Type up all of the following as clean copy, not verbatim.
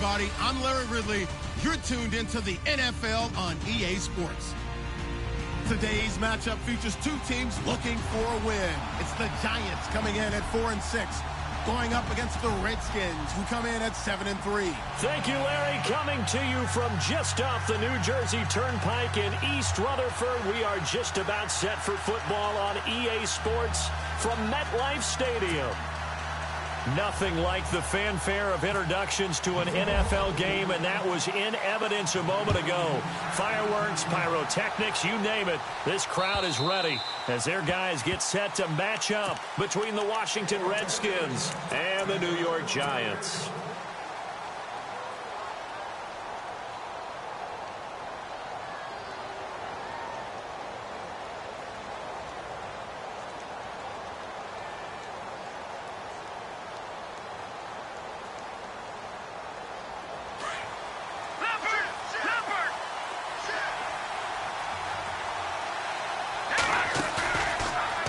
everybody. I'm Larry Ridley. You're tuned into the NFL on EA Sports. Today's matchup features two teams looking for a win. It's the Giants coming in at 4-6, going up against the Redskins, who come in at 7-3. Thank you, Larry. Coming to you from just off the New Jersey Turnpike in East Rutherford, we are just about set for football on EA Sports from MetLife Stadium. Nothing like the fanfare of introductions to an NFL game, and that was in evidence a moment ago. Fireworks, pyrotechnics, you name it. This crowd is ready as their guys get set to match up between the Washington Redskins and the New York Giants.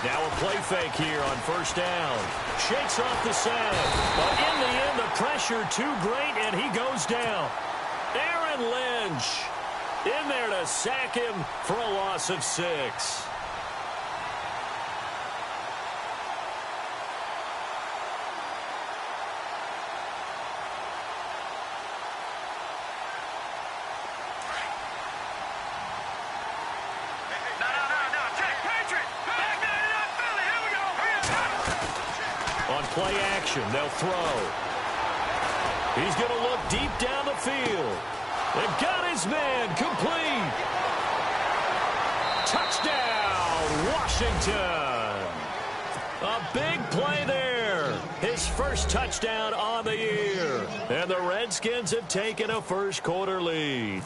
Now a play fake here on first down. Shakes off the sand. But in the end, the pressure too great, and he goes down. Aaron Lynch in there to sack him for a loss of 6. Play action, they'll throw. He's going to look deep down the field. They've got his man complete. Touchdown, Washington. A big play there. His first touchdown on the year. And the Redskins have taken a first quarter lead.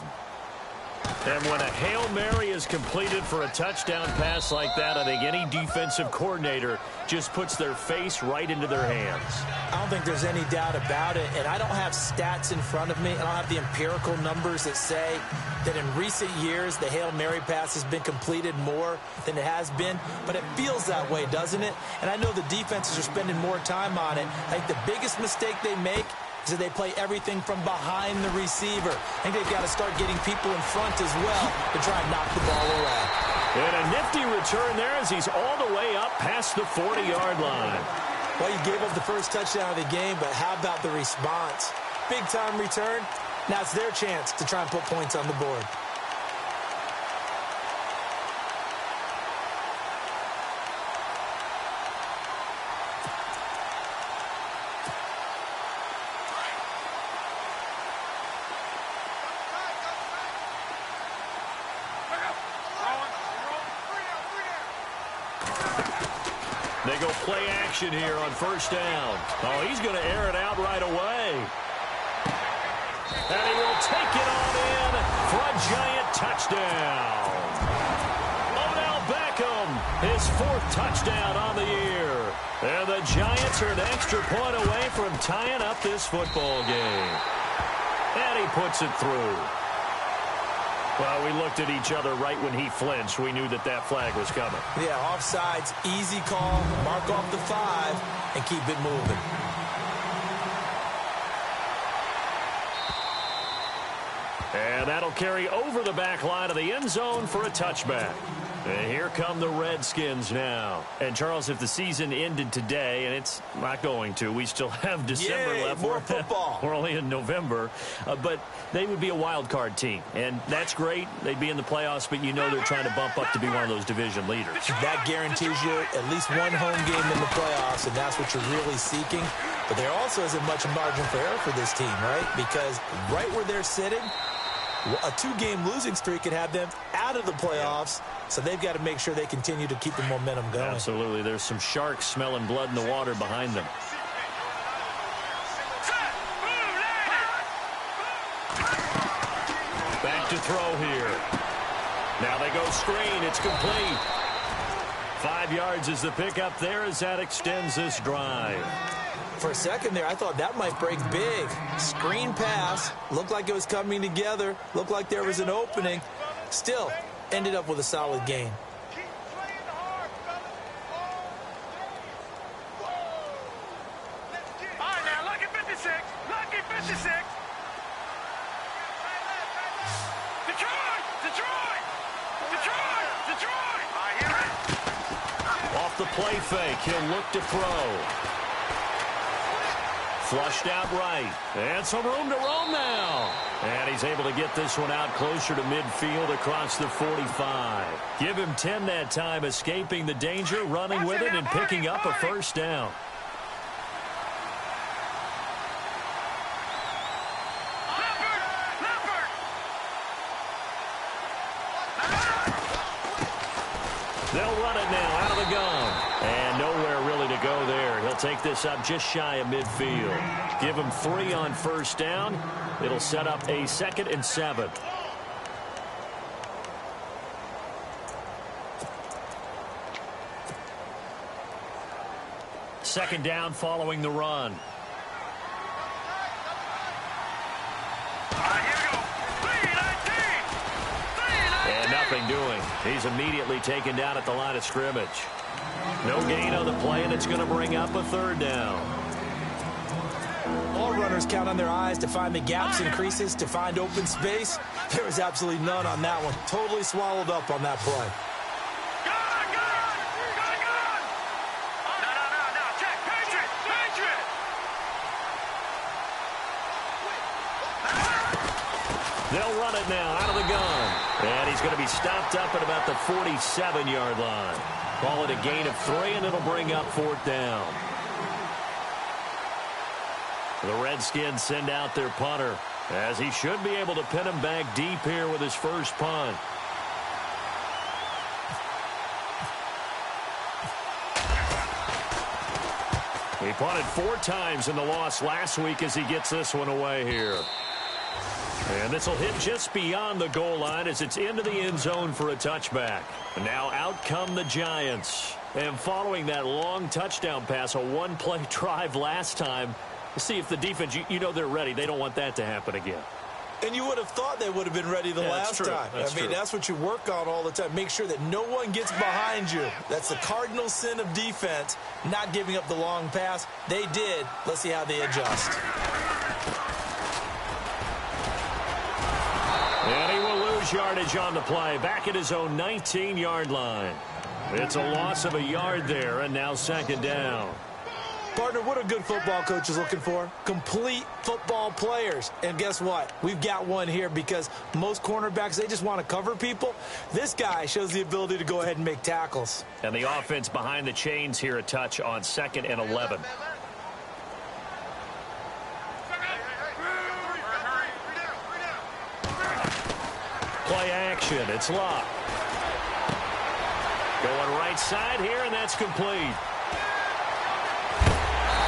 And when a Hail Mary is completed for a touchdown pass like that, I think any defensive coordinator just puts their face right into their hands. I don't think there's any doubt about it, and I don't have stats in front of me. I don't have the empirical numbers that say that in recent years the Hail Mary pass has been completed more than it has been, but it feels that way, doesn't it? And I know the defenses are spending more time on it. I think the biggest mistake they make is that they play everything from behind the receiver. I think they've got to start getting people in front as well to try and knock the ball away. And a nifty return there as he's all the way up past the 40-yard line. Well, you gave up the first touchdown of the game, but how about the response? Big-time return. Now it's their chance to try and put points on the board. They go play action here on first down. Oh, he's going to air it out right away. And he will take it on in for a Giant touchdown. Odell Beckham, his 4th touchdown on the year. And the Giants are an extra point away from tying up this football game. And he puts it through. Well, we looked at each other right when he flinched. We knew that that flag was coming. Yeah, offsides, easy call, mark off the 5, and keep it moving. And that'll carry over the back line of the end zone for a touchback. And here come the Redskins now. And, Charles, if the season ended today, and it's not going to, we still have December left. More football. We're only in November. But they would be a wild card team. And that's great. They'd be in the playoffs, but you know they're trying to bump up to be one of those division leaders. That guarantees you at least one home game in the playoffs, and that's what you're really seeking. But there also isn't much margin for error for this team, right? Because right where they're sitting, a 2-game losing streak could have them out of the playoffs, so they've got to make sure they continue to keep the momentum going. Absolutely. There's some sharks smelling blood in the water behind them. Back to throw here. Now they go screen. It's complete. 5 yards is the pickup there as that extends this drive. For a second there, I thought that might break big. Screen pass. Looked like it was coming together. Looked like there was an opening. Still, ended up with a solid gain. All right, now, lucky 56. Lucky 56. Off the play fake, he'll look to throw. Flushed out right. And some room to roam now. And he's able to get this one out closer to midfield across the 45. Give him 10 that time, escaping the danger, running with it, and picking up a first down. They'll run it now out of the gun. And nowhere really to go there. He'll take this up just shy of midfield. Give him 3 on first down. It'll set up a 2nd and 7. Second down following the run. And nothing doing. He's immediately taken down at the line of scrimmage. No gain on the play, and it's going to bring up a 3rd down. All runners count on their eyes to find the gaps and creases, to find open space. There was absolutely none on that one. Totally swallowed up on that play. They'll run it now out of the gun. And he's going to be stopped up at about the 47-yard line. Call it a gain of 3, and it'll bring up 4th down. The Redskins send out their punter, as he should be able to pin him back deep here with his first punt. He punted 4 times in the loss last week as he gets this one away here. And this will hit just beyond the goal line as it's into the end zone for a touchback. And now out come the Giants. And following that long touchdown pass, a one-play drive last time, see if the defense, you know they're ready. They don't want that to happen again. And you would have thought they would have been ready the last time. I mean, that's what you work on all the time. Make sure that no one gets behind you. That's the cardinal sin of defense, not giving up the long pass. They did. Let's see how they adjust. And he will lose yardage on the play, back at his own 19-yard line. It's a loss of a yard there, and now 2nd down. Partner, what a good football coach is looking for. Complete football players. And guess what? We've got one here because most cornerbacks, they just want to cover people. This guy shows the ability to go ahead and make tackles. And the offense behind the chains here a touch on 2nd and 11. Play action. It's locked. Going right side here, and that's complete.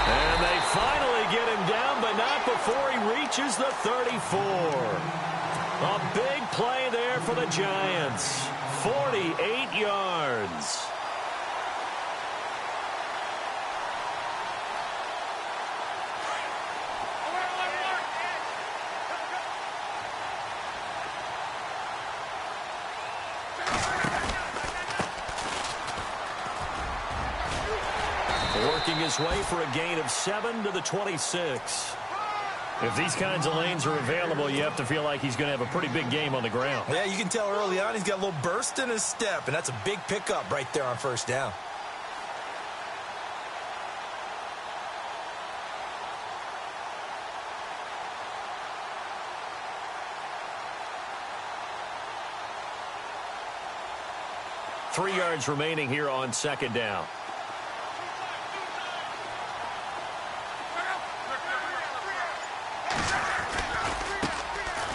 And they finally get him down, but not before he reaches the 34. A big play there for the Giants. 48 yards. Working his way for a gain of 7 to the 26. If these kinds of lanes are available, you have to feel like he's going to have a pretty big game on the ground. Yeah, you can tell early on he's got a little burst in his step, and that's a big pickup right there on 1st down. Three yards remaining here on 2nd down.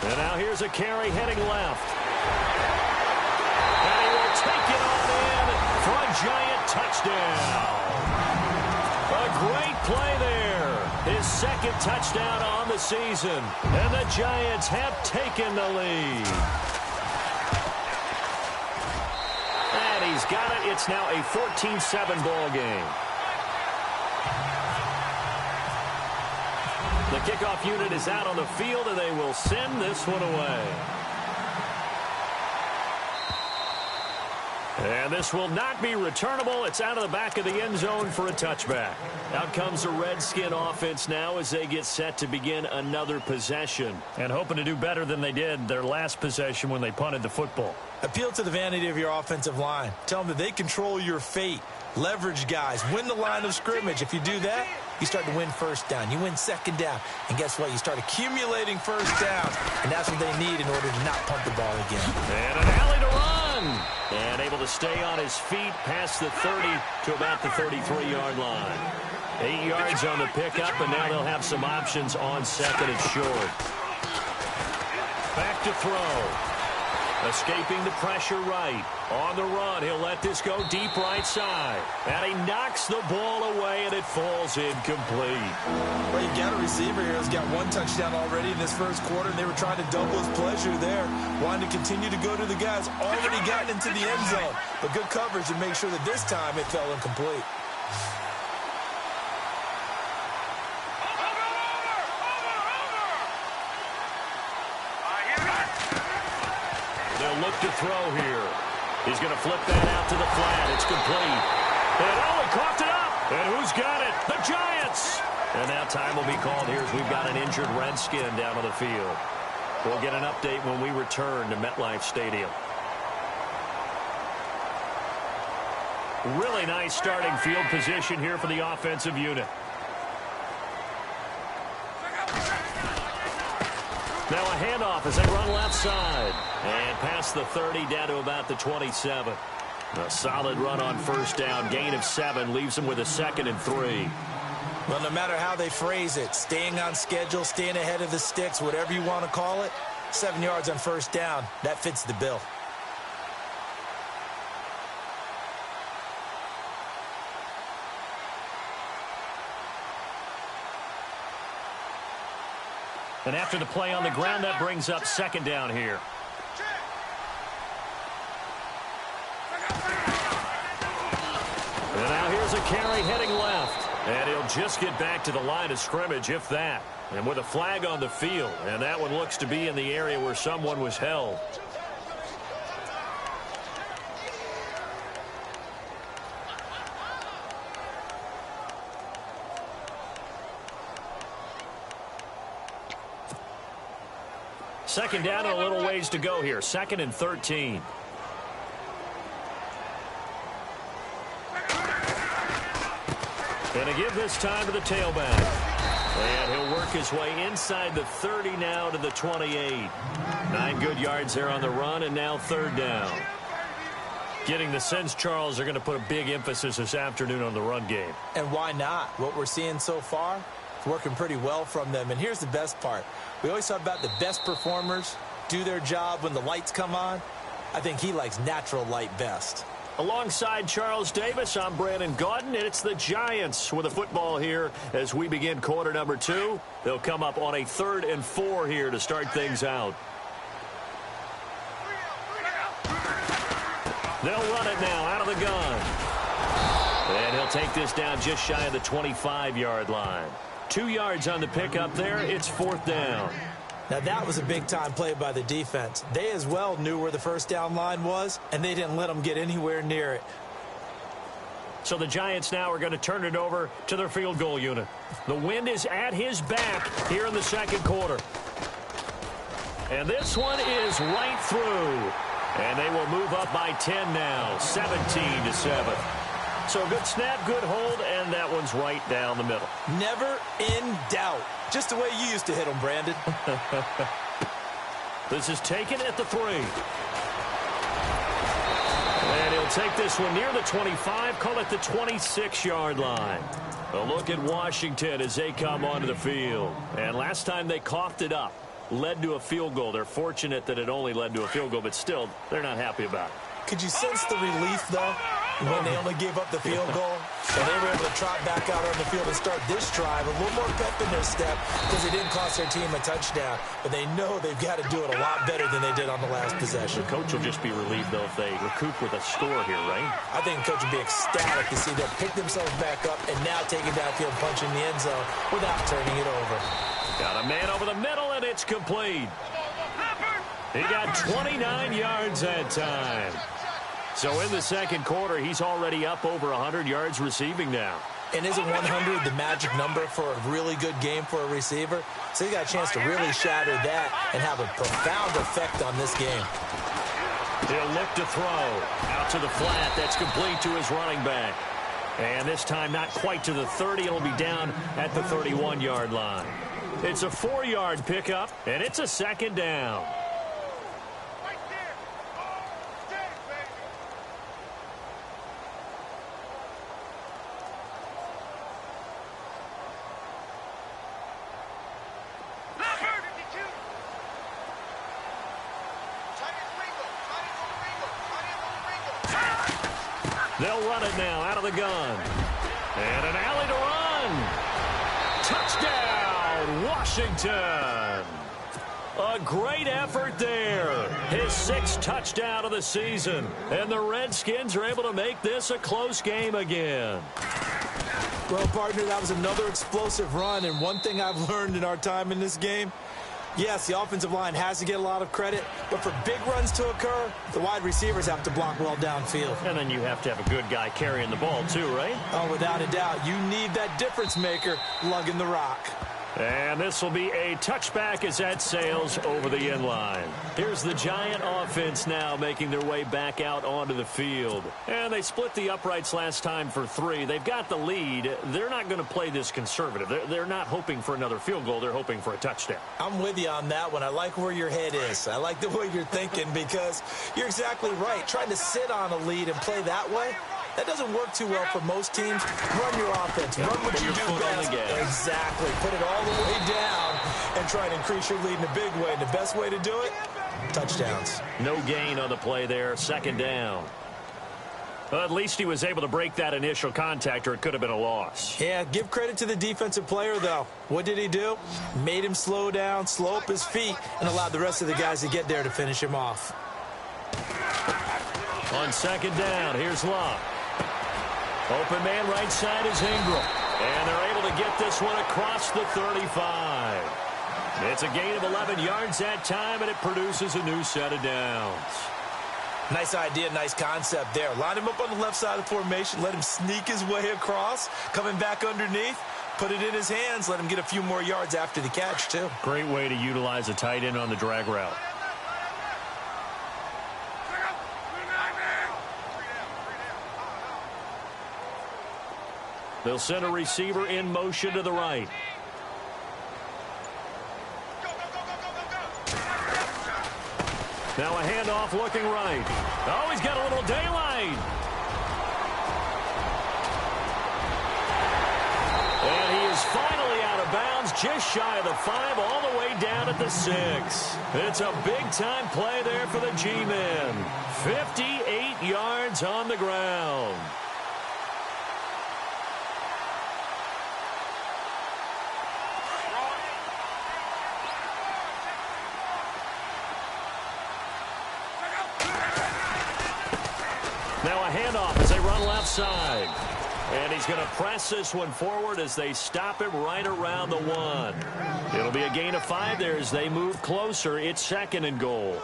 And now here's a carry heading left. And he will take it on in for a Giant touchdown. A great play there. His 2nd touchdown on the season. And the Giants have taken the lead. And he's got it. It's now a 14-7 ball game. The kickoff unit is out on the field, and they will send this one away. And this will not be returnable. It's out of the back of the end zone for a touchback. Out comes the Redskin offense now as they get set to begin another possession. And hoping to do better than they did their last possession when they punted the football. Appeal to the vanity of your offensive line. Tell them that they control your fate. Leverage guys. Win the line of scrimmage. If you do that, you start to win first down. You win second down. And guess what? You start accumulating first downs. And that's what they need in order to not punt the ball again. And an alley to run. And able to stay on his feet past the 30 to about the 33-yard line. 8 yards on the pickup, and now they'll have some options on second and short. Back to throw. Escaping the pressure right. On the run, he'll let this go deep right side. And he knocks the ball away, and it falls incomplete. Well, you got a receiver here who's got one touchdown already in this first quarter, and they were trying to double his pleasure there. Wanting to continue to go to the guys already gotten into the end zone. But good coverage to make sure that this time it fell incomplete. They'll look to throw here. He's going to flip that out to the flat. It's complete. And oh, he coughed it up. And who's got it? The Giants. And now time will be called here as we've got an injured Redskin down on the field. We'll get an update when we return to MetLife Stadium. Really nice starting field position here for the offensive unit. Now a handoff as they run left side. And past the 30 down to about the 27. A solid run on first down. Gain of 7 leaves them with a 2nd and 3. Well, no matter how they phrase it, staying on schedule, staying ahead of the sticks, whatever you want to call it, 7 yards on first down, that fits the bill. And after the play on the ground, that brings up 2nd down here. And now here's a carry heading left. And he'll just get back to the line of scrimmage, if that. And with a flag on the field. And that one looks to be in the area where someone was held. Second down and a little ways to go here. 2nd and 13. And to give this time to the tailback. And he'll work his way inside the 30 now to the 28. 9 good yards there on the run, and now 3rd down. Getting the sense, Charles, are going to put a big emphasis this afternoon on the run game. And why not? What we're seeing so far, it's working pretty well from them. And here's the best part. We always talk about the best performers do their job when the lights come on. I think he likes natural light best. Alongside Charles Davis, I'm Brandon Gaudin, and it's the Giants with the football here as we begin quarter number 2. They'll come up on a 3rd and 4 here to start things out. They'll run it now out of the gun. And he'll take this down just shy of the 25-yard line. 2 yards on the pickup there. It's 4th down. Now, that was a big-time play by the defense. They as well knew where the first down line was, and they didn't let them get anywhere near it. So the Giants now are going to turn it over to their field goal unit. The wind is at his back here in the second quarter. And this one is right through. And they will move up by 10 now, 17-7. So a good snap, good hold, and that one's right down the middle. Never in doubt. Just the way you used to hit them, Brandon. This is taken at the 3. And he'll take this one near the 25, call it the 26-yard line. A look at Washington as they come onto the field. And last time they coughed it up, led to a field goal. They're fortunate that it only led to a field goal, but still, they're not happy about it. Could you sense the relief, though, when they only gave up the field goal? And they were able to trot back out on the field and start this drive a little more pep in their step because they didn't cost their team a touchdown. But they know they've got to do it a lot better than they did on the last possession. The coach will just be relieved, though, if they recoup with a score here, right? I think the coach would be ecstatic to see them pick themselves back up and now take it downfield, punch in the end zone without turning it over. Got a man over the middle, and it's complete. He got 29 yards that time. So in the second quarter, he's already up over 100 yards receiving now. And isn't 100 the magic number for a really good game for a receiver? So he got a chance to really shatter that and have a profound effect on this game. He'll look to throw. Out to the flat. That's complete to his running back. And this time not quite to the 30. It'll be down at the 31-yard line. It's a 4-yard pickup, and it's a second down. They'll run it now out of the gun. And an alley to run. Touchdown, Washington. A great effort there. His 6th touchdown of the season. And the Redskins are able to make this a close game again. Well, partner, that was another explosive run. And one thing I've learned in our time in this game, yes, the offensive line has to get a lot of credit, but for big runs to occur, the wide receivers have to block well downfield. And then you have to have a good guy carrying the ball too, right? Oh, without a doubt. You need that difference maker lugging the rock. And this will be a touchback as that sails over the end line. Here's the Giant offense now making their way back out onto the field. And they split the uprights last time for 3. They've got the lead. They're not going to play this conservative. They're not hoping for another field goal. They're hoping for a touchdown. I'm with you on that one. I like where your head is. I like the way you're thinking because you're exactly right. Trying to sit on a lead and play that way, that doesn't work too well for most teams. Run your offense. Run what you do best. Exactly. Put it all the way down and try and increase your lead in a big way. And the best way to do it, touchdowns. No gain on the play there. Second down. Well, at least he was able to break that initial contact, or it could have been a loss. Yeah, give credit to the defensive player, though. What did he do? Made him slow down, slow up his feet, and allowed the rest of the guys to get there to finish him off. On second down, here's Love. Open man right side is Ingram. And they're able to get this one across the 35. It's a gain of 11 yards that time, and it produces a new set of downs. Nice idea, nice concept there. Line him up on the left side of the formation, let him sneak his way across, coming back underneath, put it in his hands, let him get a few more yards after the catch, too. Great way to utilize a tight end on the drag route. They'll send a receiver in motion to the right. Now a handoff looking right. Oh, he's got a little daylight. And he is finally out of bounds, just shy of the 5, all the way down at the 6. It's a big-time play there for the G-men. 58 yards on the ground. Now a handoff as they run left side. And he's going to press this one forward as they stop him right around the 1. It'll be a gain of 5 there as they move closer. It's 2nd and goal.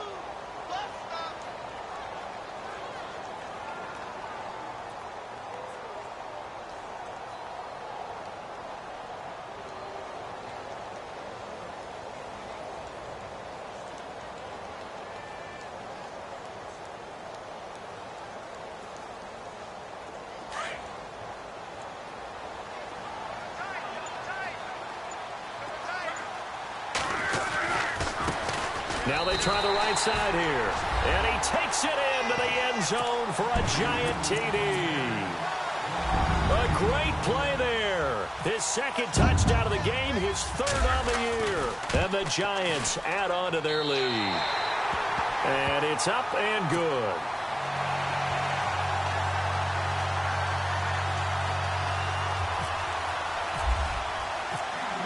Now they try the right side here. And he takes it into the end zone for a Giant TD. A great play there. His 2nd touchdown of the game, his 3rd on the year. And the Giants add on to their lead. And it's up and good.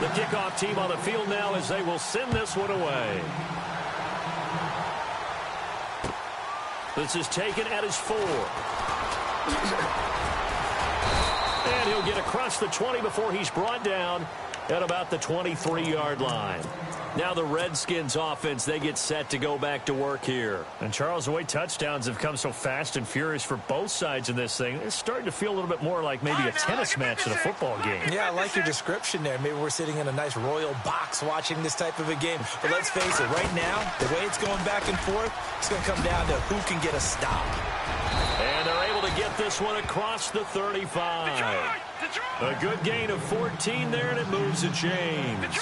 The kickoff team on the field now as they will send this one away. This is taken at his 4. And he'll get across the 20 before he's brought down at about the 23-yard line. Now the Redskins offense, they get set to go back to work here. And Charles, the way touchdowns have come so fast and furious for both sides in this thing, it's starting to feel a little bit more like maybe a tennis match than a football game. Yeah, I like your description there. Maybe we're sitting in a nice royal box watching this type of a game. But let's face it, right now, the way it's going back and forth, it's going to come down to who can get a stop. And they're able to get this one across the 35. A good gain of 14 there, and it moves the chains.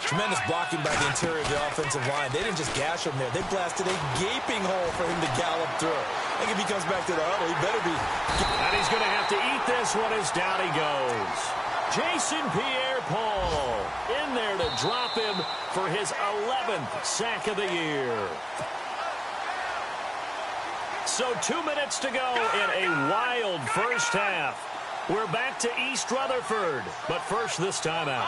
Tremendous blocking by the interior of the offensive line. They didn't just gash him there. They blasted a gaping hole for him to gallop through. I think if he comes back to the huddle, he better be. And he's going to have to eat this one as down he goes. Jason Pierre-Paul in there to drop him for his 11th sack of the year. So 2 minutes to go in a wild first half. We're back to East Rutherford, but first this time out.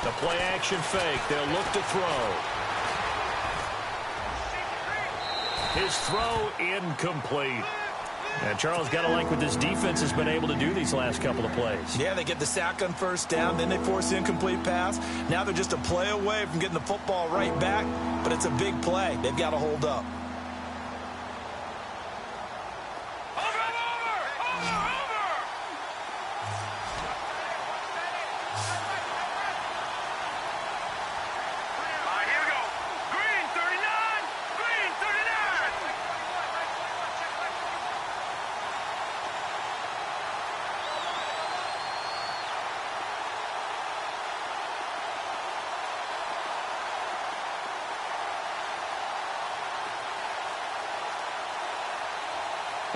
The play action fake. They'll look to throw. His throw incomplete. And Charles, got to like what this defense has been able to do these last couple of plays. Yeah, they get the sack on first down, then they force the incomplete pass. Now they're just a play away from getting the football right back, but it's a big play. They've got to hold up.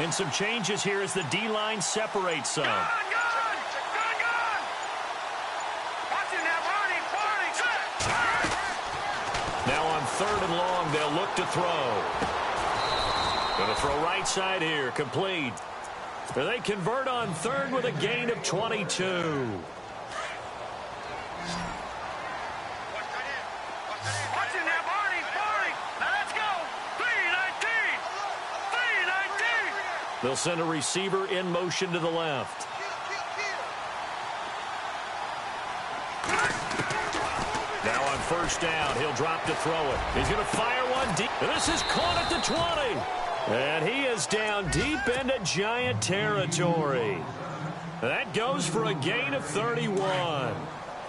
And some changes here as the D-line separates some. Now on 3rd and long, they'll look to throw. Going to throw right side here, complete. They convert on 3rd with a gain of 22. They'll send a receiver in motion to the left. Now on 1st down, he'll drop to throw it. He's going to fire one deep. And this is caught at the 20. And he is down deep into Giant territory. That goes for a gain of 31.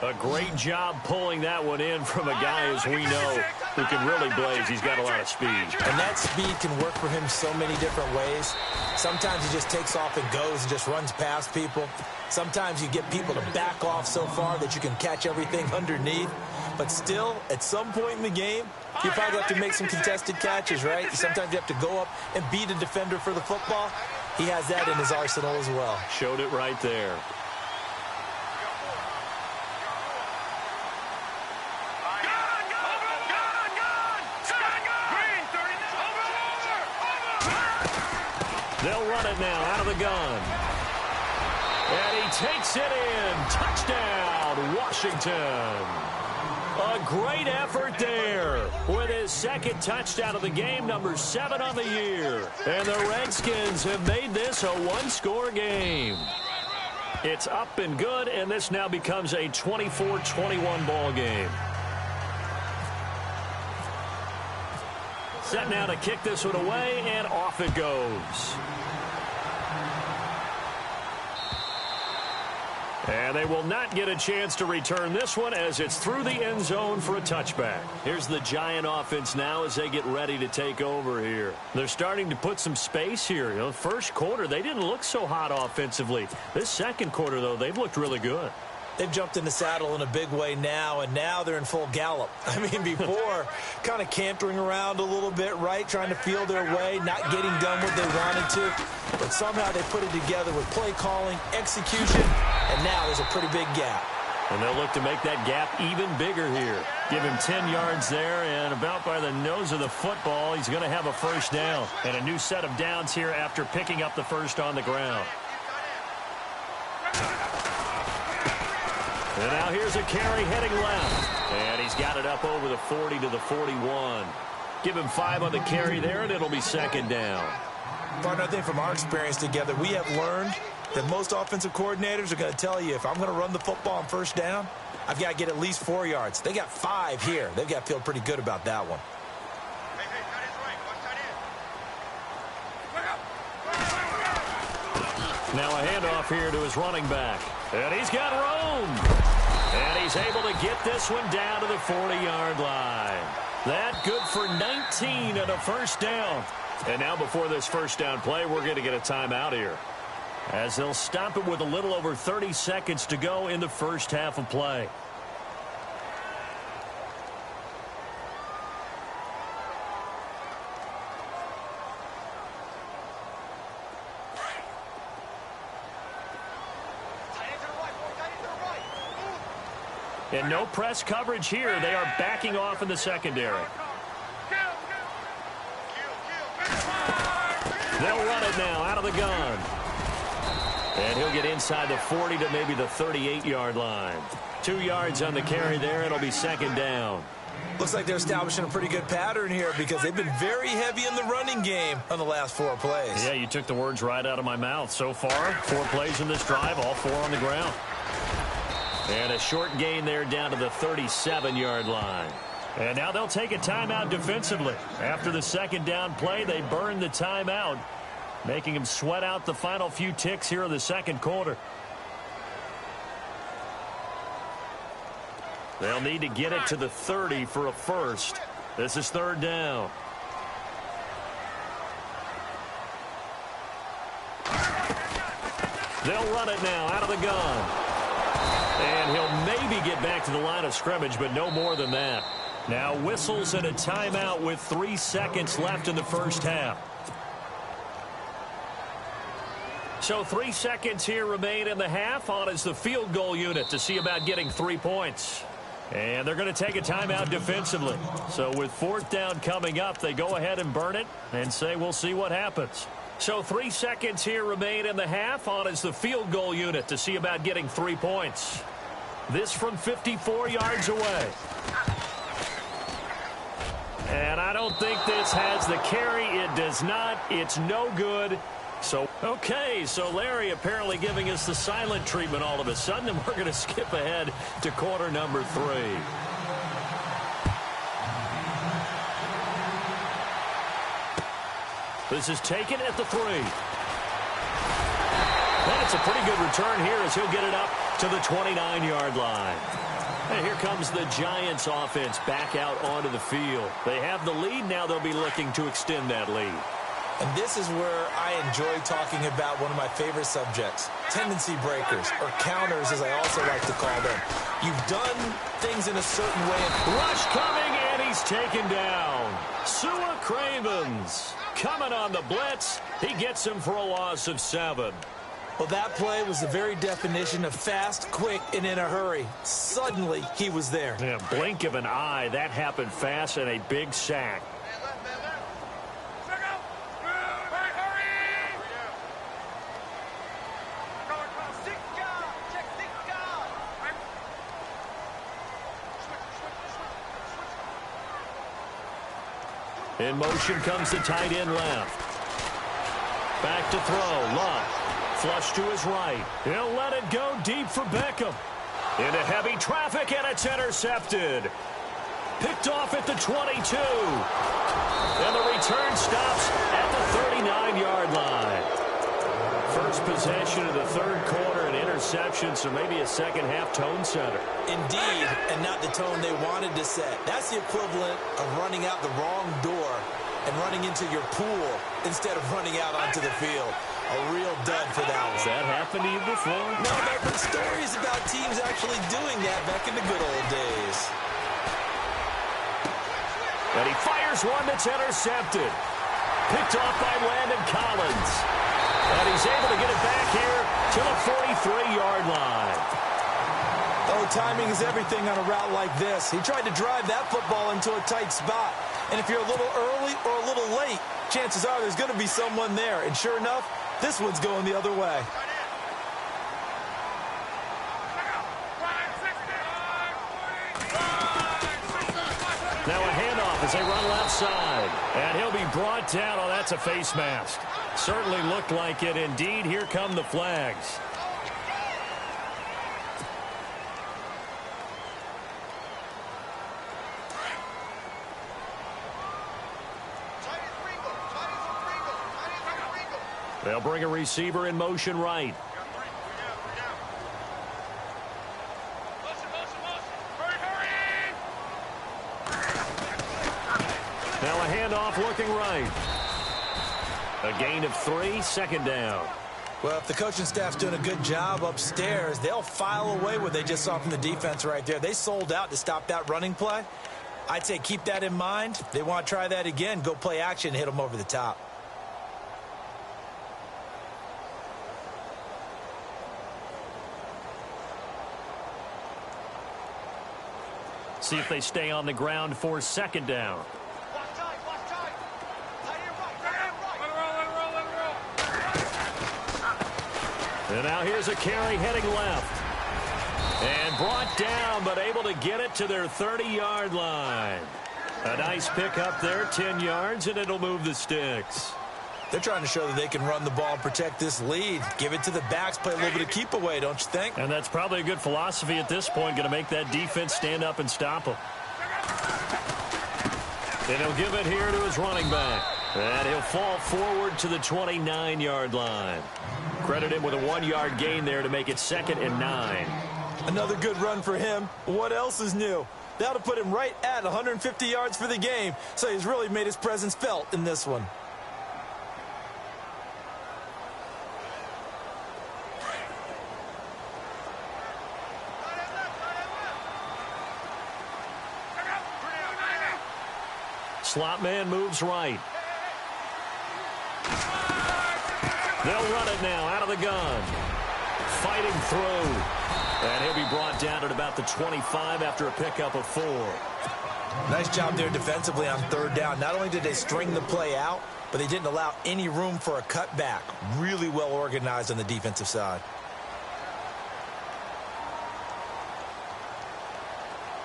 A great job pulling that one in from a guy, as we know, who can really blaze. He's got a lot of speed. And that speed can work for him so many different ways. Sometimes he just takes off and goes and just runs past people. Sometimes you get people to back off so far that you can catch everything underneath. But still, at some point in the game, you probably have to make some contested catches, right? Sometimes you have to go up and beat a defender for the football. He has that in his arsenal as well. Showed it right there. They'll run it now out of the gun. And he takes it in. Touchdown, Washington. A great effort there with his 2nd touchdown of the game, number 7 on the year. And the Redskins have made this a 1-score game. It's up and good, and this now becomes a 24-21 ball game. Set now to kick this one away, and off it goes. And they will not get a chance to return this one as it's through the end zone for a touchback. Here's the Giant offense now as they get ready to take over here. They're starting to put some space here. You know, first quarter, they didn't look so hot offensively. This second quarter, though, they've looked really good. They've jumped in the saddle in a big way now, and now they're in full gallop. I mean, before, kind of cantering around a little bit, right, trying to feel their way, not getting done what they wanted to. But somehow they put it together with play calling, execution, and now there's a pretty big gap. And they'll look to make that gap even bigger here. Give him 10 yards there, and about by the nose of the football, he's going to have a first down. And a new set of downs here after picking up the first on the ground. And now here's a carry heading left. And he's got it up over the 40 to the 41. Give him 5 on the carry there, and it'll be 2nd down. Partner, I think from our experience together, we have learned that most offensive coordinators are going to tell you, if I'm going to run the football on first down, I've got to get at least 4 yards. They got 5 here. They've got to feel pretty good about that one. Now a handoff here to his running back. And he's got room. And he's able to get this one down to the 40-yard line. That good for 19 and a first down. And now before this first down play, we're going to get a timeout here, as they'll stop it with a little over 30 seconds to go in the first half of play. And no press coverage here. They are backing off in the secondary. They'll run it now out of the gun. And he'll get inside the 40 to maybe the 38-yard line. 2 yards on the carry there. It'll be second down. Looks like they're establishing a pretty good pattern here, because they've been very heavy in the running game on the last 4 plays. Yeah, you took the words right out of my mouth. So far, 4 plays in this drive, all 4 on the ground. And a short gain there down to the 37-yard line. And now they'll take a timeout defensively. After the second down play, they burn the timeout, making them sweat out the final few ticks here in the second quarter. They'll need to get it to the 30 for a first. This is third down. They'll run it now out of the gun. And he'll maybe get back to the line of scrimmage, but no more than that. Now whistles and a timeout with 3 seconds left in the first half. So 3 seconds here remain in the half. On is the field goal unit to see about getting 3 points. And they're going to take a timeout defensively. So with fourth down coming up, they go ahead and burn it and say we'll see what happens. So 3 seconds here remain in the half. On is the field goal unit to see about getting 3 points. This from 54 yards away. And I don't think this has the carry. It does not. It's no good. So, okay, so Larry apparently giving us the silent treatment all of a sudden, and we're going to skip ahead to quarter number 3. This is taken at the 3. And it's a pretty good return here as he'll get it up to the 29-yard line. And here comes the Giants offense back out onto the field. They have the lead. Now they'll be looking to extend that lead. And this is where I enjoy talking about one of my favorite subjects, tendency breakers, or counters as I also like to call them. You've done things in a certain way. Rush coming, and he's taken down. Sua Cravens coming on the blitz. He gets him for a loss of 7. Well, that play was the very definition of fast, quick, and in a hurry. Suddenly, he was there. Yeah, blink of an eye. That happened fast, and a big sack. In motion comes the tight end left. Back to throw. Love. Flush to his right. He'll let it go deep for Beckham. Into heavy traffic, and it's intercepted. Picked off at the 22. And the return stops at the 39-yard line. First possession of the third quarter, an interception, so maybe a second-half tone setter. Indeed, and not the tone they wanted to set. That's the equivalent of running out the wrong door and running into your pool instead of running out onto the field. A real dud for that one. Has that happened to you before? No, I've heard stories about teams actually doing that back in the good old days. And he fires one that's intercepted. Picked off by Landon Collins. And he's able to get it back here to the 43-yard line. Oh, timing is everything on a route like this. He tried to drive that football into a tight spot. And if you're a little early or a little late, chances are there's going to be someone there. And sure enough, this one's going the other way. Now a handoff as they run left side. And he'll be brought down. Oh, that's a face mask. Certainly looked like it. Indeed, here come the flags. They'll bring a receiver in motion right. Now a handoff looking right. A gain of 3, second down. Well, if the coaching staff's doing a good job upstairs, they'll file away what they just saw from the defense right there. They sold out to stop that running play. I'd say keep that in mind. They want to try that again. Go play action, hit them over the top. See if they stay on the ground for second down. And now here's a carry heading left. And brought down, but able to get it to their 30-yard line. A nice pickup there, 10 yards, and it'll move the sticks. They're trying to show that they can run the ball and protect this lead. Give it to the backs, play a little bit of keep away, don't you think? And that's probably a good philosophy at this point, going to make that defense stand up and stop them. And he'll give it here to his running back. And he'll fall forward to the 29-yard line. Credit him with a 1-yard gain there to make it 2nd and 9. Another good run for him. What else is new? That'll put him right at 150 yards for the game. So he's really made his presence felt in this one. Slot man moves right. They'll run it now out of the gun. Fighting through. And he'll be brought down at about the 25 after a pickup of 4. Nice job there defensively on 3rd down. Not only did they string the play out, but they didn't allow any room for a cutback. Really well organized on the defensive side.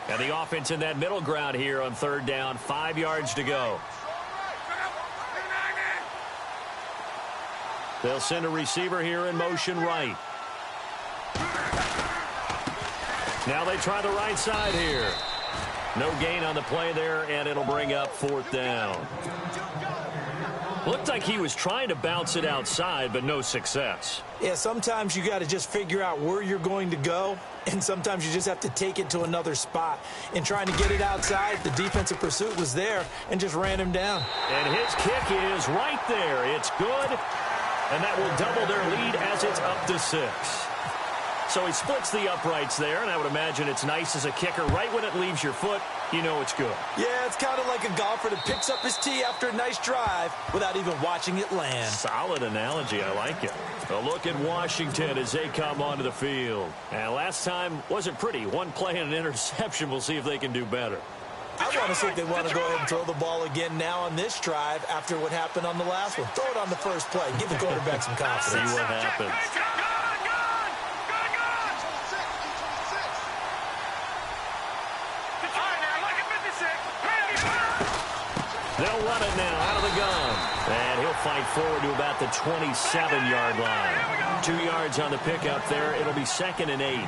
And the offense in that middle ground here on 3rd down, 5 yards to go. They'll send a receiver here in motion right. Now they try the right side here. No gain on the play there, and it'll bring up 4th down. Looked like he was trying to bounce it outside, but no success. Yeah, sometimes you got to just figure out where you're going to go, and sometimes you just have to take it to another spot. In trying to get it outside, the defensive pursuit was there and just ran him down. And his kick is right there. It's good, and that will double their lead as it's up to 6. So he splits the uprights there, and I would imagine it's nice as a kicker. Right when it leaves your foot, you know it's good. Yeah, it's kind of like a golfer that picks up his tee after a nice drive without even watching it land. Solid analogy. I like it. A look at Washington as they come onto the field. And last time wasn't pretty. One play and an interception. We'll see if they can do better. I want to see if they want to go ahead and throw the ball again now on this drive after what happened on the last one. Throw it on the first play. Give the quarterback some confidence. See what happens. They'll run it now out of the gun. And he'll fight forward to about the 27-yard line. 2 yards on the pickup there. It'll be 2nd and 8.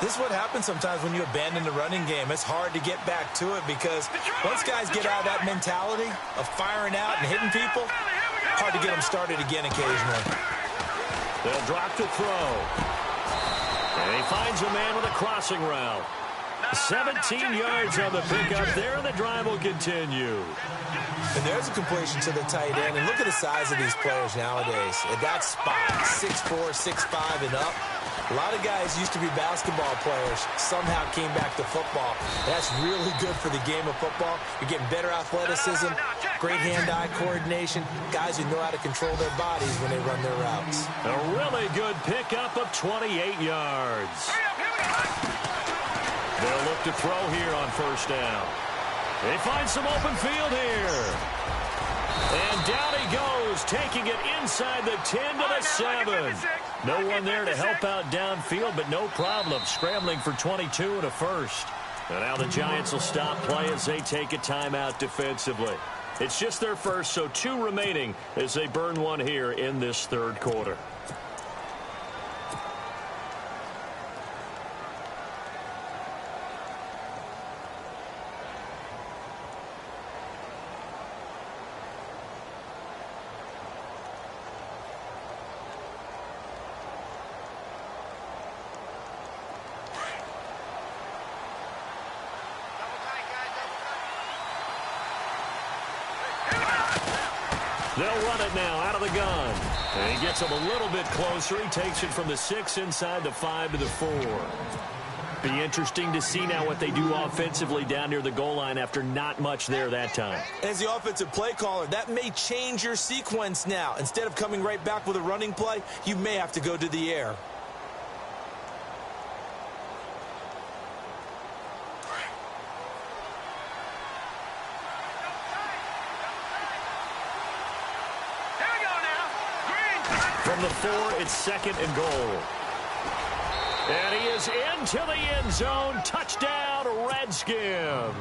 This is what happens sometimes when you abandon the running game. It's hard to get back to it because once guys get out of that mentality of firing out and hitting people, hard to get them started again occasionally. They'll drop to throw. And he finds a man with a crossing route. 17 yards on the pickup there, and the drive will continue. And there's a completion to the tight end. And look at the size of these players nowadays. At that spot, 6'4", 6'5", and up. A lot of guys used to be basketball players, somehow came back to football. That's really good for the game of football. You're getting better athleticism, great hand-eye coordination, guys who know how to control their bodies when they run their routes. A really good pickup of 28 yards. They'll look to throw here on 1st down. They find some open field here. And down he goes, taking it inside the 10 to the 7. No one there to help out downfield, but no problem. Scrambling for 22 and a first. And now the Giants will stop play as they take a timeout defensively. It's just their first, so 2 remaining as they burn one here in this third quarter. They'll run it now out of the gun. And he gets him a little bit closer. He takes it from the 6 inside the 5 to the 4. Be interesting to see now what they do offensively down near the goal line after not much there that time. As the offensive play caller, that may change your sequence now. Instead of coming right back with a running play, you may have to go to the air. From the 4, it's 2nd and goal. And he is into the end zone. Touchdown, Redskins.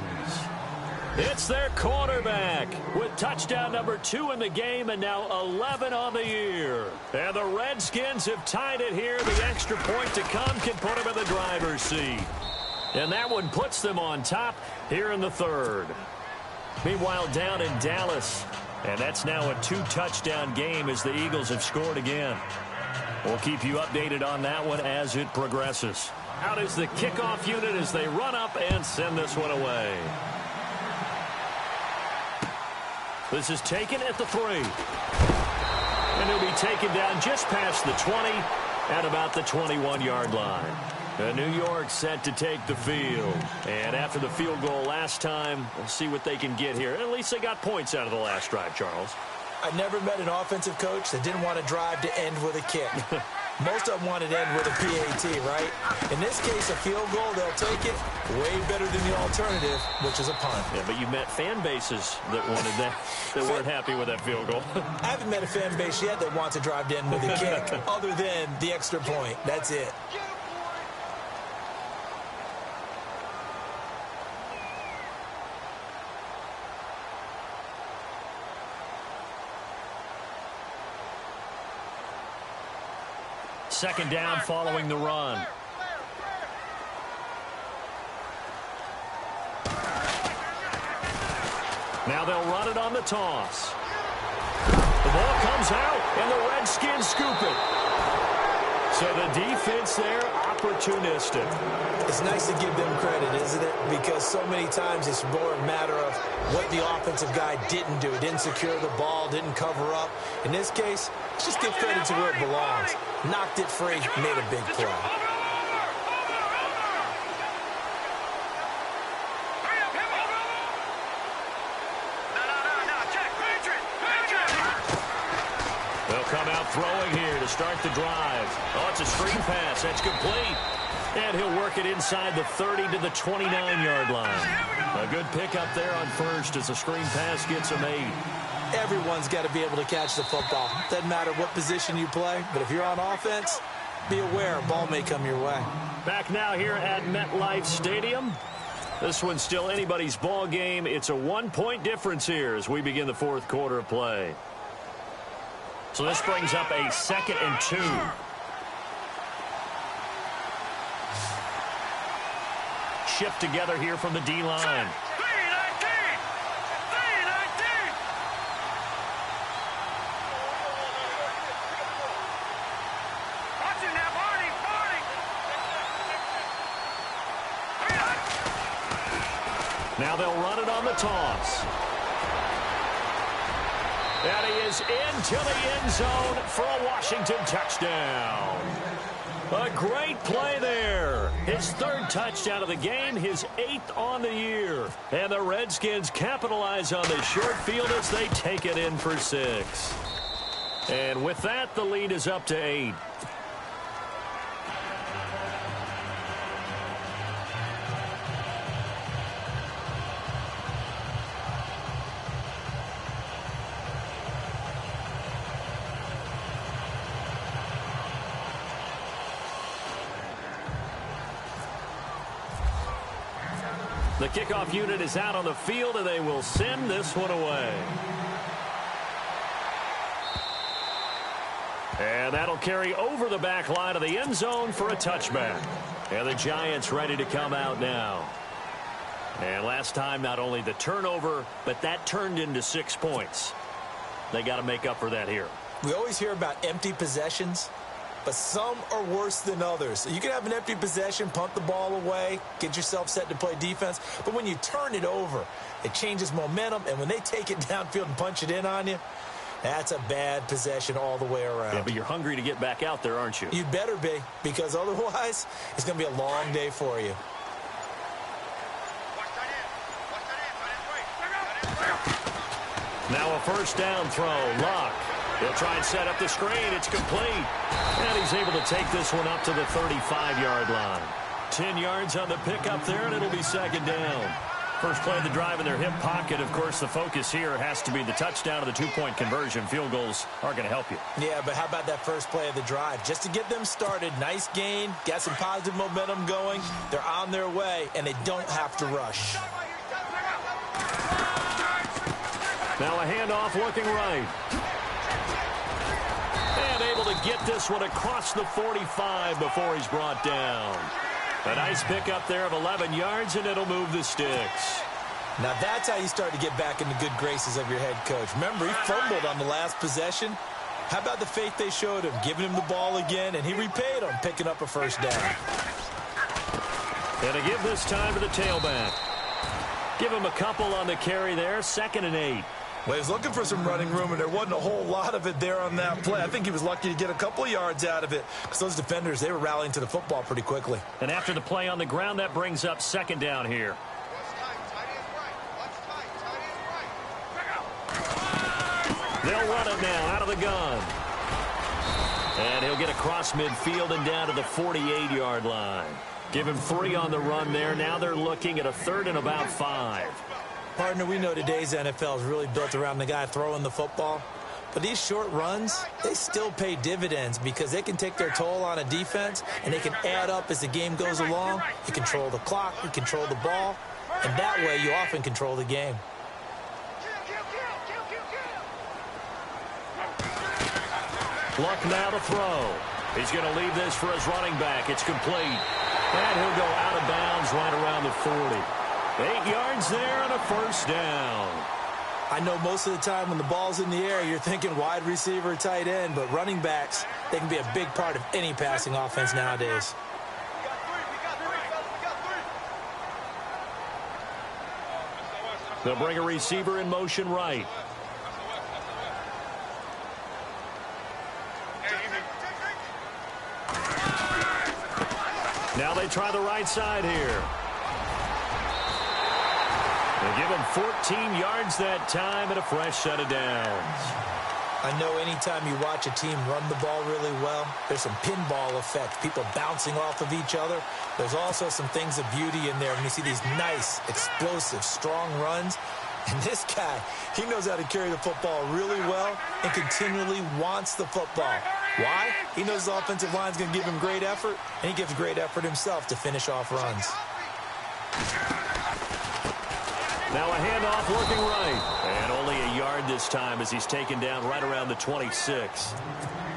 It's their quarterback with touchdown number 2 in the game and now 11 on the year. And the Redskins have tied it here. The extra point to come can put them in the driver's seat. And that one puts them on top here in the 3rd. Meanwhile, down in Dallas, and that's now a 2-touchdown game as the Eagles have scored again. We'll keep you updated on that one as it progresses. Out is the kickoff unit as they run up and send this one away. This is taken at the 3. And he'll be taken down just past the 20 at about the 21-yard line. New York set to take the field. And after the field goal last time, we'll see what they can get here. At least they got points out of the last drive, Charles. I never met an offensive coach that didn't want to drive to end with a kick. Most of them wanted to end with a PAT, right? In this case, a field goal, they'll take it way better than the alternative, which is a punt. Yeah, but you met fan bases that wanted that, that weren't happy with that field goal. I haven't met a fan base yet that wants to drive to end with a kick, other than the extra point. That's it. Second down following the run. Now they'll run it on the toss. The ball comes out, and the Redskins scoop it. So the defense there, opportunistic. It's nice to give them credit, isn't it? Because so many times it's more a matter of what the offensive guy didn't do. Didn't secure the ball, didn't cover up. In this case, let's just give credit to where it belongs. Knocked it free, made a big play. They'll come out throwing here to start the drive. Oh, it's a screen pass. That's complete. And he'll work it inside the 30 to the 29-yard line. A good pickup there on first as the screen pass gets him 8. Everyone's got to be able to catch the football. Doesn't matter what position you play, but if you're on offense, be aware a ball may come your way. Back now here at MetLife Stadium. This one's still anybody's ball game. It's a 1-point difference here as we begin the 4th quarter of play. So this brings up a 2nd and 2. Shift together here from the D-line. Now they'll run it on the toss. And he is into the end zone for a Washington touchdown. A great play there. His 3rd touchdown of the game, his 8th on the year. And the Redskins capitalize on the short field as they take it in for 6. And with that, the lead is up to 8. The kickoff unit is out on the field, and they will send this one away. And that'll carry over the back line of the end zone for a touchback. And the Giants ready to come out now. And last time, not only the turnover, but that turned into 6 points. They got to make up for that here. We always hear about empty possessions, but some are worse than others. So you can have an empty possession, punt the ball away, get yourself set to play defense. But when you turn it over, it changes momentum. And when they take it downfield and punch it in on you, that's a bad possession all the way around. Yeah, but you're hungry to get back out there, aren't you? You better be, because otherwise it's going to be a long day for you. Now a first down throw. Luck. He'll try and set up the screen. It's complete. And he's able to take this one up to the 35-yard line. 10 yards on the pickup there, and it'll be second down. First play of the drive in their hip pocket. Of course, the focus here has to be the touchdown of the two-point conversion. Field goals are going to help you. Yeah, but how about that first play of the drive? Just to get them started, nice gain, got some positive momentum going. They're on their way, and they don't have to rush. Now a handoff looking right. And able to get this one across the 45 before he's brought down. A nice pickup there of 11 yards, and it'll move the sticks. Now that's how you start to get back in the good graces of your head coach. Remember, he fumbled on the last possession. How about the faith they showed him, giving him the ball again, and he repaid them, picking up a first down. And to give this time to the tailback. Give him a couple on the carry there, 2nd and 8. Well, he was looking for some running room, and there wasn't a whole lot of it there on that play. I think he was lucky to get a couple of yards out of it because those defenders, they were rallying to the football pretty quickly. And after the play on the ground, that brings up second down here. They'll run it now out of the gun. And he'll get across midfield and down to the 48-yard line. Give him 3 on the run there. Now they're looking at a 3rd and about 5. Partner, we know today's NFL is really built around the guy throwing the football. But these short runs, they still pay dividends because they can take their toll on a defense, and they can add up as the game goes along. You control the clock, you control the ball, and that way you often control the game. Luck now to throw. He's going to leave this for his running back. It's complete. And he'll go out of bounds right around the 40. 8 yards there and a first down. I know most of the time when the ball's in the air, you're thinking wide receiver, tight end, but running backs, they can be a big part of any passing offense nowadays. They'll bring a receiver in motion right. Now they try the right side here. They give him 14 yards that time and a fresh set of downs. I know anytime you watch a team run the ball really well, there's some pinball effect, people bouncing off of each other. There's also some things of beauty in there when you see these nice, explosive, strong runs. And this guy, he knows how to carry the football really well and continually wants the football. Why? He knows the offensive line's going to give him great effort, and he gives great effort himself to finish off runs. Now a handoff looking right. And only a yard this time as he's taken down right around the 26.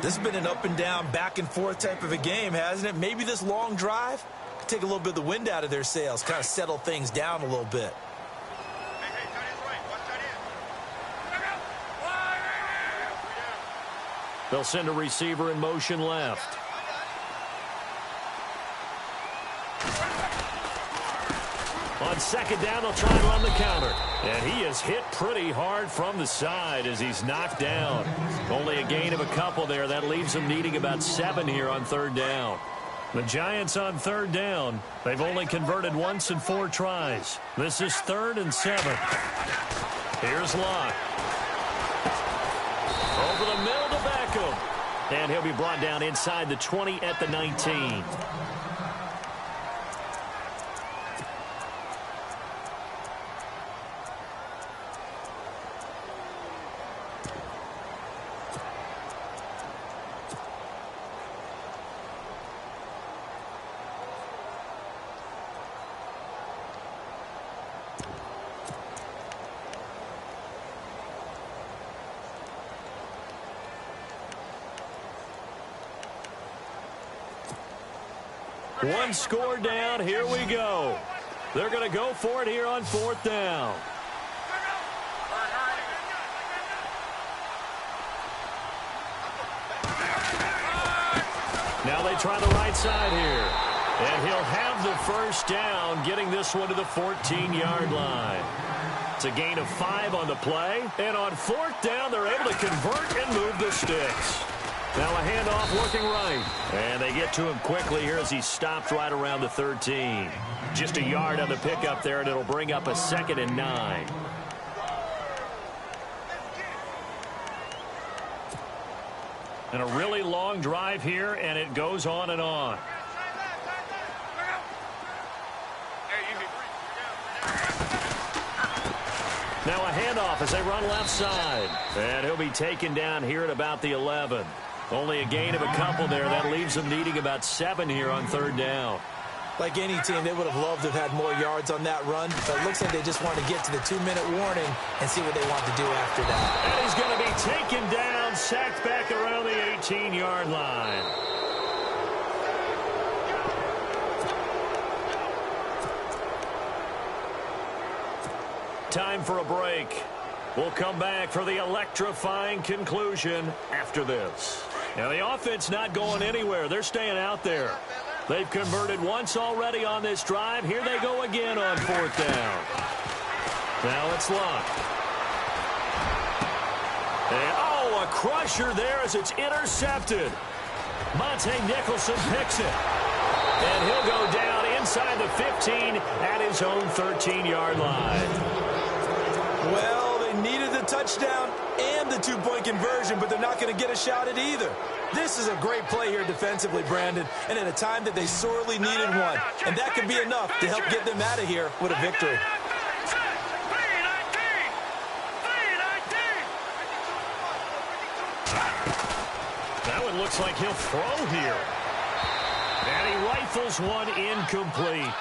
This has been an up and down, back and forth type of a game, hasn't it? Maybe this long drive could take a little bit of the wind out of their sails, kind of settle things down a little bit. They'll send a receiver in motion left. On second down, they'll try and run the counter. And he is hit pretty hard from the side as he's knocked down. Only a gain of a couple there. That leaves them needing about 7 here on third down. The Giants on third down. They've only converted once in 4 tries. This is 3rd and 7. Here's Luck. Over the middle to Beckham. And he'll be brought down inside the 20 at the 19. One score down. Here we go. They're going to go for it here on 4th down. Now they try the right side here. And he'll have the first down, getting this one to the 14-yard line. It's a gain of 5 on the play. And on 4th down, they're able to convert and move the sticks. Now a handoff working right. And they get to him quickly here as he stopped right around the 13. Just a yard on the pickup there, and it'll bring up a 2nd and 9. And a really long drive here, and it goes on and on. Now a handoff as they run left side. And he'll be taken down here at about the 11. Only a gain of a couple there. That leaves them needing about 7 here on 3rd down. Like any team, they would have loved to have had more yards on that run. But it looks like they just want to get to the 2-minute warning and see what they want to do after that. And he's going to be taken down, sacked back around the 18-yard line. Time for a break. We'll come back for the electrifying conclusion after this. Now, the offense not going anywhere. They're staying out there. They've converted once already on this drive. Here they go again on 4th down. Now it's Luck. And, oh, a crusher there as it's intercepted. Monte Nicholson picks it. And he'll go down inside the 15 at his own 13-yard line. Well, they needed the touchdown and the 2-point conversion, but they're not going to get a shot at either. This is a great play here defensively, Brandon, and at a time that they sorely needed one. And that could be enough to help get them out of here with a victory. That one looks like he'll throw here. And he rifles one incomplete.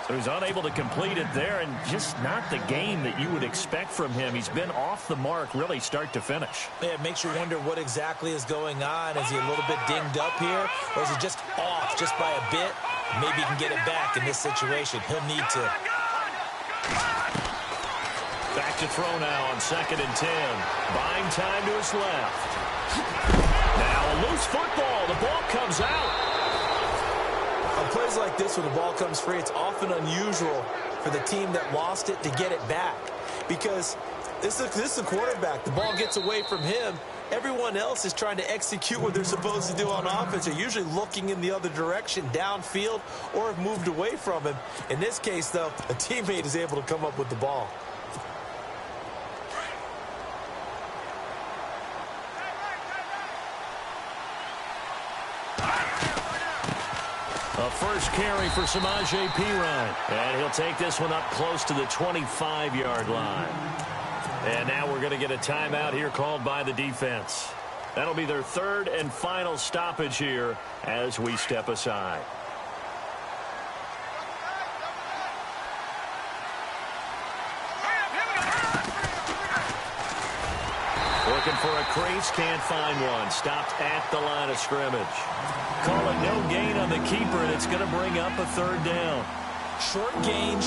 So he's unable to complete it there, and just not the game that you would expect from him. He's been off the mark really start to finish. Yeah, it makes you wonder what exactly is going on. Is he a little bit dinged up here, or is he just off just by a bit? Maybe he can get it back in this situation. He'll need to. Back to throw now on 2nd and 10. Buying time to his left. Now a loose football. The ball comes out. On plays like this where the ball comes free, it's often unusual for the team that lost it to get it back. Because this is a quarterback. The ball gets away from him. Everyone else is trying to execute what they're supposed to do on offense. They're usually looking in the other direction, downfield, or have moved away from him. In this case, though, a teammate is able to come up with the ball. A first carry for Samaje Perine. And he'll take this one up close to the 25-yard line. And now we're going to get a timeout here called by the defense. That'll be their 3rd and final stoppage here as we step aside. Looking for a crease, can't find one. Stopped at the line of scrimmage. Call it no gain on the keeper, and it's going to bring up a 3rd down. Short gain,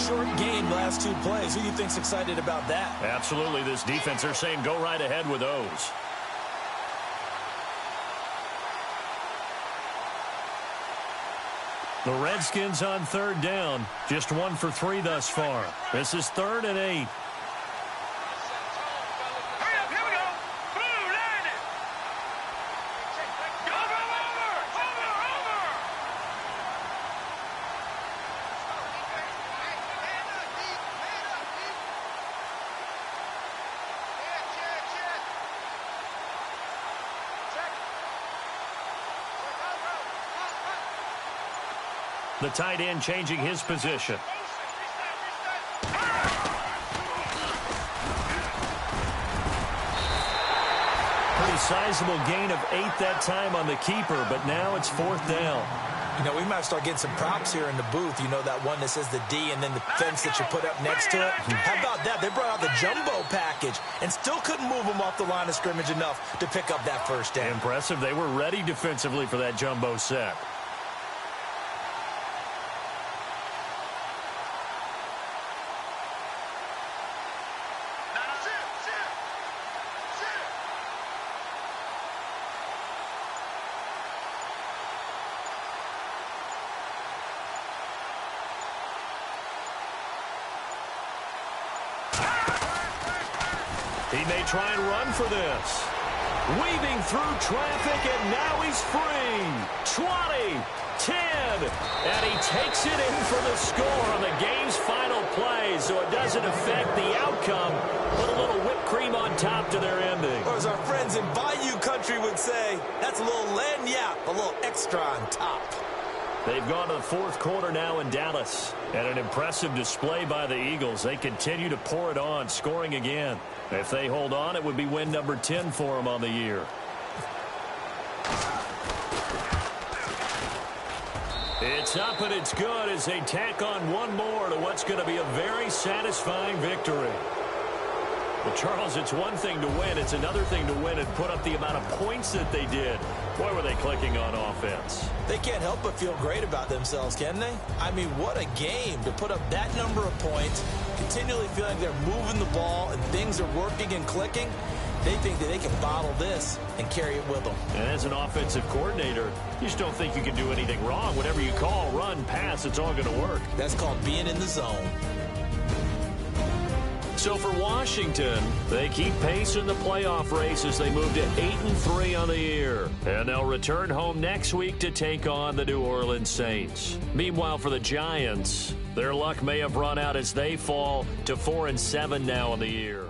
last 2 plays. Who do you think's excited about that? Absolutely, this defense, they're saying go right ahead with those. The Redskins on 3rd down. Just 1 for 3 thus far. This is 3rd and 8. The tight end changing his position. Pretty sizable gain of 8 that time on the keeper, but now it's 4th down. You know, we might start getting some props here in the booth. You know, that one that says the D and then the fence that you put up next to it. How about that? They brought out the jumbo package and still couldn't move them off the line of scrimmage enough to pick up that first down. Impressive. They were ready defensively for that jumbo set. He may try and run for this. Weaving through traffic, and now he's free. 20, 10, and he takes it in for the score on the game's final play, so it doesn't affect the outcome. Put a little whipped cream on top to their ending. Or as our friends in Bayou Country would say, that's a little lagniappe, a little extra on top. They've gone to the fourth quarter now in Dallas. And an impressive display by the Eagles. They continue to pour it on, scoring again. If they hold on, it would be win number 10 for them on the year. It's up and it's good as they tack on one more to what's going to be a very satisfying victory. Well, Charles, it's one thing to win. It's another thing to win and put up the amount of points that they did. Boy, were they clicking on offense. They can't help but feel great about themselves, can they? I mean, what a game to put up that number of points, continually feeling they're moving the ball and things are working and clicking. They think that they can bottle this and carry it with them. And as an offensive coordinator, you just don't think you can do anything wrong. Whatever you call, run, pass, it's all going to work. That's called being in the zone. So for Washington, they keep pace in the playoff race as they move to 8-3 on the year. And they'll return home next week to take on the New Orleans Saints. Meanwhile, for the Giants, their luck may have run out as they fall to 4-7 now in the year.